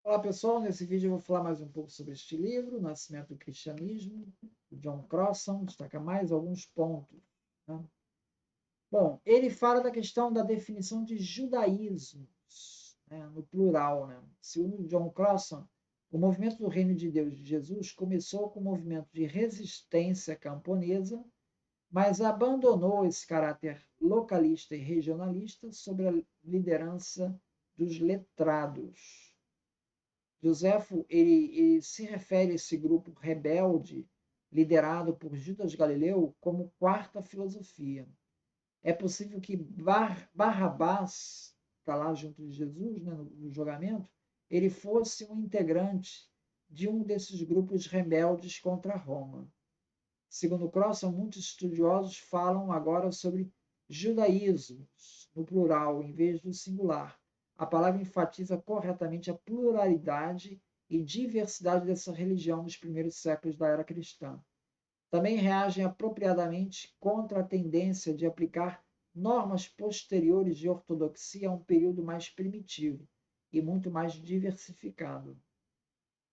Olá pessoal, nesse vídeo eu vou falar mais um pouco sobre este livro, Nascimento do Cristianismo, de John Crossan, destaca mais alguns pontos. Né? Bom, ele fala da questão da definição de judaísmos, né, no plural. Né? Segundo John Crossan, o movimento do Reino de Deus de Jesus começou com um movimento de resistência camponesa, mas abandonou esse caráter localista e regionalista sob a liderança dos letrados. Joséfo ele se refere a esse grupo rebelde liderado por Judas Galileu como quarta filosofia. É possível que Barrabás, está lá junto de Jesus, né, no julgamento, ele fosse um integrante de um desses grupos rebeldes contra Roma. Segundo Crossan, muitos estudiosos falam agora sobre judaísmos, no plural, em vez do singular. A palavra enfatiza corretamente a pluralidade e diversidade dessa religião nos primeiros séculos da era cristã. Também reagem apropriadamente contra a tendência de aplicar normas posteriores de ortodoxia a um período mais primitivo e muito mais diversificado.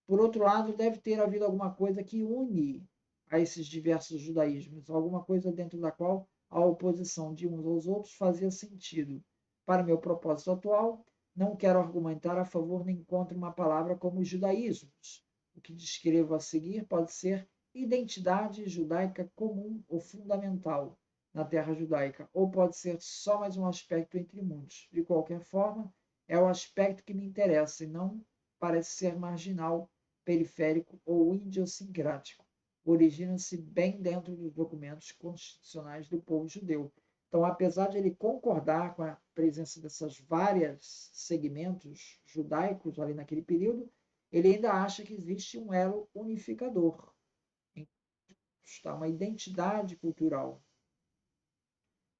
Por outro lado, deve ter havido alguma coisa que une a esses diversos judaísmos, alguma coisa dentro da qual a oposição de uns aos outros fazia sentido. Para meu propósito atual, não quero argumentar a favor nem contra uma palavra como judaísmos. O que descrevo a seguir pode ser identidade judaica comum ou fundamental na terra judaica, ou pode ser só mais um aspecto entre muitos. De qualquer forma, é o aspecto que me interessa e não parece ser marginal, periférico ou idiosincrático. Originam-se bem dentro dos documentos constitucionais do povo judeu. Então, apesar de ele concordar com a presença dessas várias segmentos judaicos ali naquele período, ele ainda acha que existe um elo unificador, está uma identidade cultural.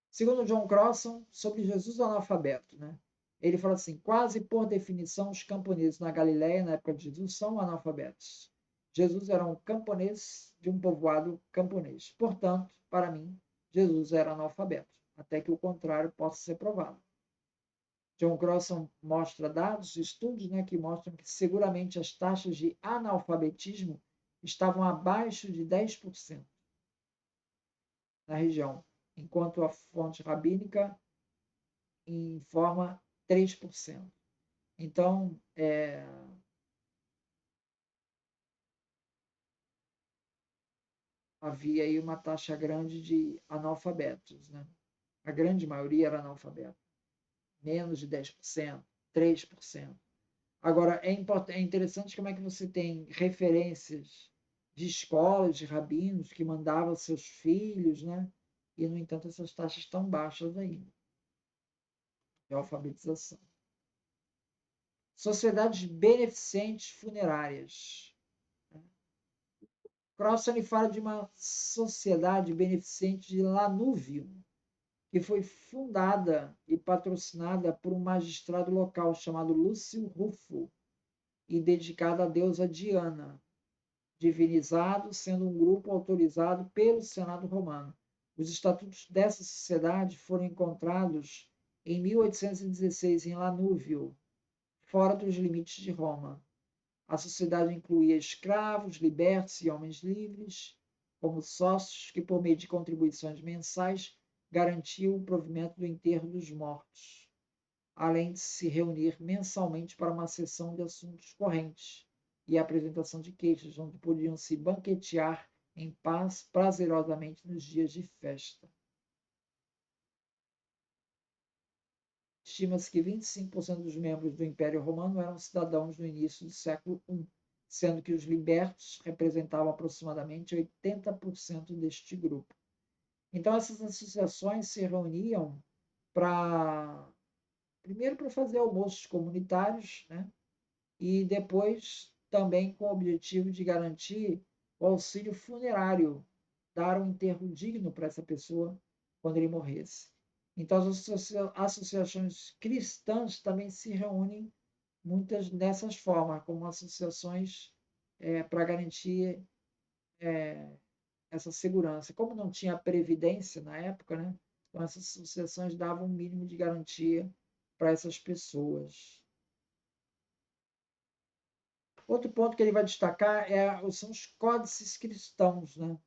Segundo John Crossan, sobre Jesus analfabeto, né? Ele fala assim: quase por definição, os camponeses na Galiléia, na época de Jesus, são analfabetos. Jesus era um camponês de um povoado camponês. Portanto, para mim, Jesus era analfabeto, até que o contrário possa ser provado. John Crossan mostra dados, estudos, né, que mostram que seguramente as taxas de analfabetismo estavam abaixo de 10% na região, enquanto a fonte rabínica informa 3%. Então, havia aí uma taxa grande de analfabetos. Né? A grande maioria era analfabeta, menos de 10%, 3%. Agora, é interessante como é que você tem referências de escolas, de rabinos que mandavam seus filhos, né? E, no entanto, essas taxas estão baixas ainda de alfabetização. Sociedades beneficentes funerárias. Crossan fala de uma sociedade beneficente de Lanúvio, que foi fundada e patrocinada por um magistrado local chamado Lúcio Rufo e dedicada à deusa Diana, divinizado, sendo um grupo autorizado pelo Senado Romano. Os estatutos dessa sociedade foram encontrados em 1816 em Lanúvio, fora dos limites de Roma. A sociedade incluía escravos, libertos e homens livres, como sócios que, por meio de contribuições mensais, garantiam o provimento do enterro dos mortos, além de se reunir mensalmente para uma sessão de assuntos correntes e a apresentação de queixas, onde podiam se banquetear em paz prazerosamente nos dias de festa. Estima-se que 25% dos membros do Império Romano eram cidadãos no início do século I, sendo que os libertos representavam aproximadamente 80% deste grupo. Então, essas associações se reuniam para, primeiro, para fazer almoços comunitários, né? E depois também com o objetivo de garantir o auxílio funerário, dar um enterro digno para essa pessoa quando ele morresse. Então, as associações cristãs também se reúnem muitas dessas formas, como associações para garantir essa segurança. Como não tinha previdência na época, né? Então essas associações davam um mínimo de garantia para essas pessoas. Outro ponto que ele vai destacar são os códices cristãos, né?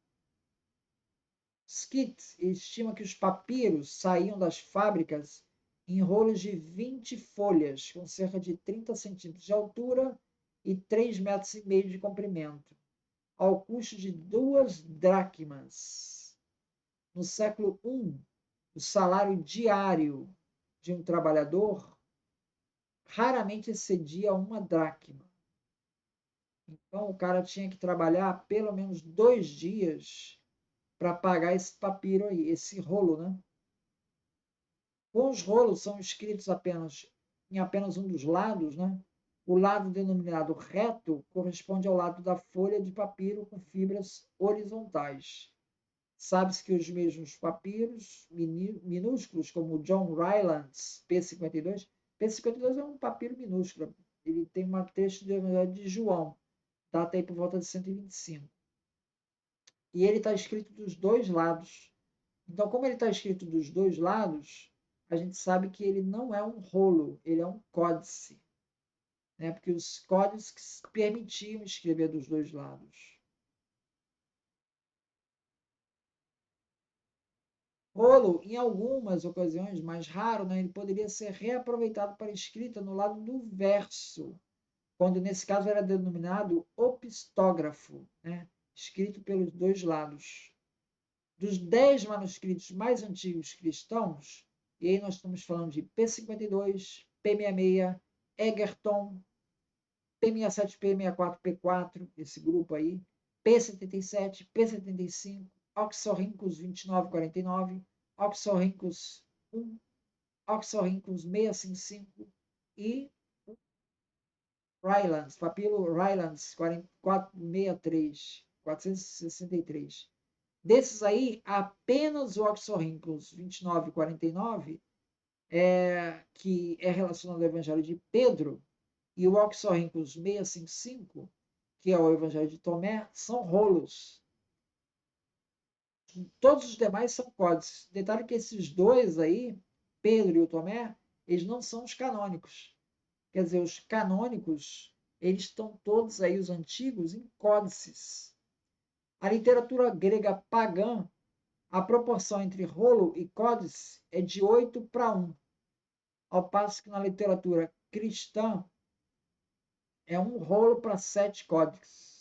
Skeat estima que os papiros saíam das fábricas em rolos de 20 folhas, com cerca de 30 centímetros de altura e 3,5 metros de comprimento, ao custo de 2 dracmas. No século I, o salário diário de um trabalhador raramente excedia 1 dracma. Então, o cara tinha que trabalhar pelo menos 2 dias para pagar esse papiro aí, esse rolo, né? Com os rolos são escritos em apenas um dos lados, né? O lado denominado reto corresponde ao lado da folha de papiro com fibras horizontais. Sabe-se que os mesmos papiros minúsculos, como o John Rylands P52, P52 é um papiro minúsculo, ele tem um texto de João, data aí por volta de 125. E ele está escrito dos dois lados. Então, como ele está escrito dos dois lados, a gente sabe que ele não é um rolo, ele é um códice, né? Porque os códices permitiam escrever dos dois lados. Rolo, em algumas ocasiões, mais raro, né, ele poderia ser reaproveitado para escrita no lado do verso, quando nesse caso era denominado opistógrafo, né, escrito pelos dois lados. Dos 10 manuscritos mais antigos cristãos, e aí nós estamos falando de P52, P66, Egerton, P67, P64, P4, esse grupo aí, P77, P75, Oxorhynchus 2949, Oxorhynchus 1, Oxorhynchus 655 e Rylands, papilo Rylands 463, 463. Desses aí, apenas o Oxorhynchus 2949, que é relacionado ao Evangelho de Pedro, e o Oxorhynchus 655, que é o Evangelho de Tomé, são rolos. Todos os demais são códices. Detalhe que esses dois aí, Pedro e o Tomé, eles não são os canônicos. Quer dizer, os canônicos, eles estão todos aí, os antigos, em códices. A literatura grega pagã, a proporção entre rolo e códice é de 8:1, ao passo que na literatura cristã é um rolo para 7 códices.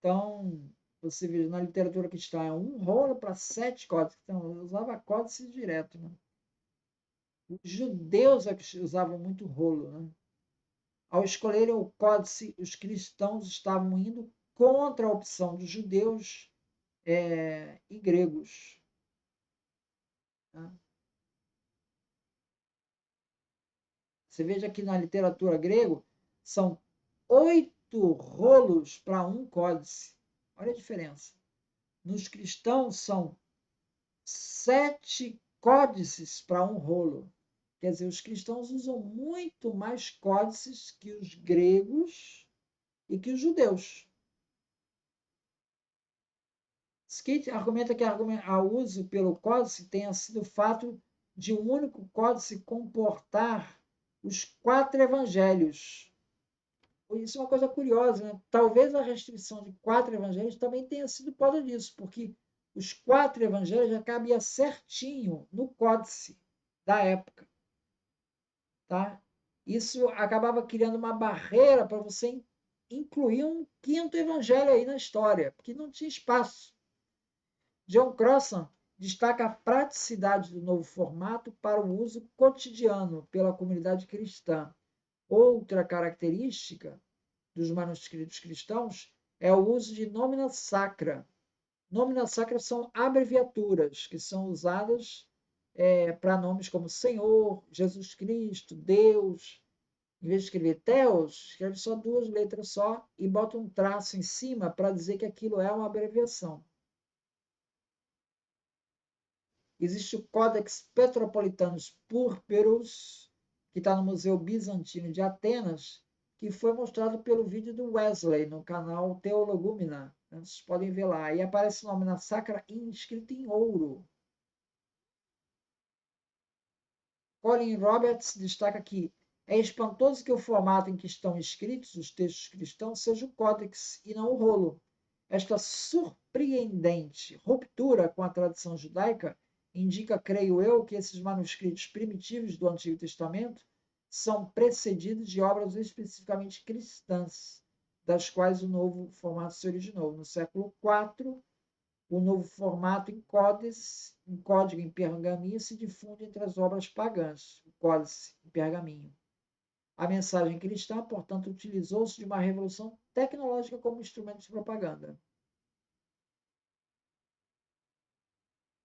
Então, você vê, na literatura cristã é um rolo para 7 códices. Então, eu usava códice direto. Né? Os judeus é que usavam muito rolo. Né? Ao escolherem o códice, os cristãos estavam indo contra a opção dos judeus e gregos. Tá? Você veja que na literatura grega são 8 rolos para um códice. Olha a diferença. Nos cristãos são 7 códices para um rolo. Quer dizer, os cristãos usam muito mais códices que os gregos e que os judeus. Skate argumenta que o uso pelo códice tenha sido o fato de um único códice comportar os 4 evangelhos. Isso é uma coisa curiosa, né? Talvez a restrição de 4 evangelhos também tenha sido por causa disso, porque os 4 evangelhos já cabia certinho no códice da época. Tá? Isso acabava criando uma barreira para você incluir um 5º evangelho aí na história, porque não tinha espaço. John Crossan destaca a praticidade do novo formato para o uso cotidiano pela comunidade cristã. Outra característica dos manuscritos cristãos é o uso de nomina sacra. Nomina sacra são abreviaturas que são usadas para nomes como Senhor, Jesus Cristo, Deus. Em vez de escrever Theos, escreve só 2 letras só e bota um traço em cima para dizer que aquilo é uma abreviação. Existe o Codex Petropolitanus Purpurus, que está no Museu Bizantino de Atenas, que foi mostrado pelo vídeo do Wesley no canal Teologumena. Vocês podem ver lá. E aparece o nome na sacra escrito em ouro. Colin Roberts destaca que É espantoso que o formato em que estão escritos os textos cristãos seja o códex e não o rolo. Esta surpreendente ruptura com a tradição judaica indica, creio eu, que esses manuscritos primitivos do Antigo Testamento são precedidos de obras especificamente cristãs, das quais o novo formato se originou. No século IV, o novo formato em código em pergaminho se difunde entre as obras pagãs, o códice em pergaminho. A mensagem cristã, portanto, utilizou-se de uma revolução tecnológica como instrumento de propaganda.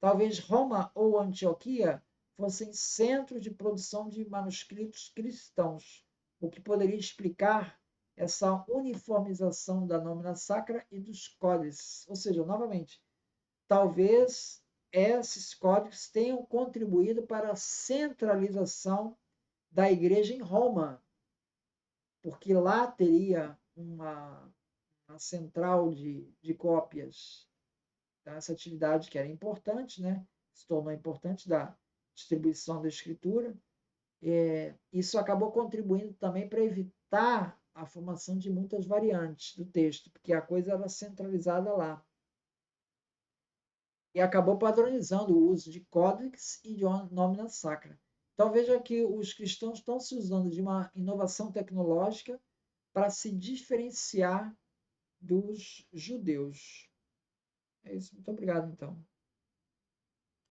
Talvez Roma ou Antioquia fossem centros de produção de manuscritos cristãos, o que poderia explicar essa uniformização da nómina sacra e dos códices. Ou seja, novamente, talvez esses códigos tenham contribuído para a centralização da igreja em Roma, porque lá teria uma central de cópias. Então, essa atividade que era importante, né, se tornou importante da distribuição da escritura. Isso acabou contribuindo também para evitar a formação de muitas variantes do texto, porque a coisa era centralizada lá. E acabou padronizando o uso de códex e de nómina sacra. Então veja que os cristãos estão se usando de uma inovação tecnológica para se diferenciar dos judeus. É isso. Muito obrigado, então.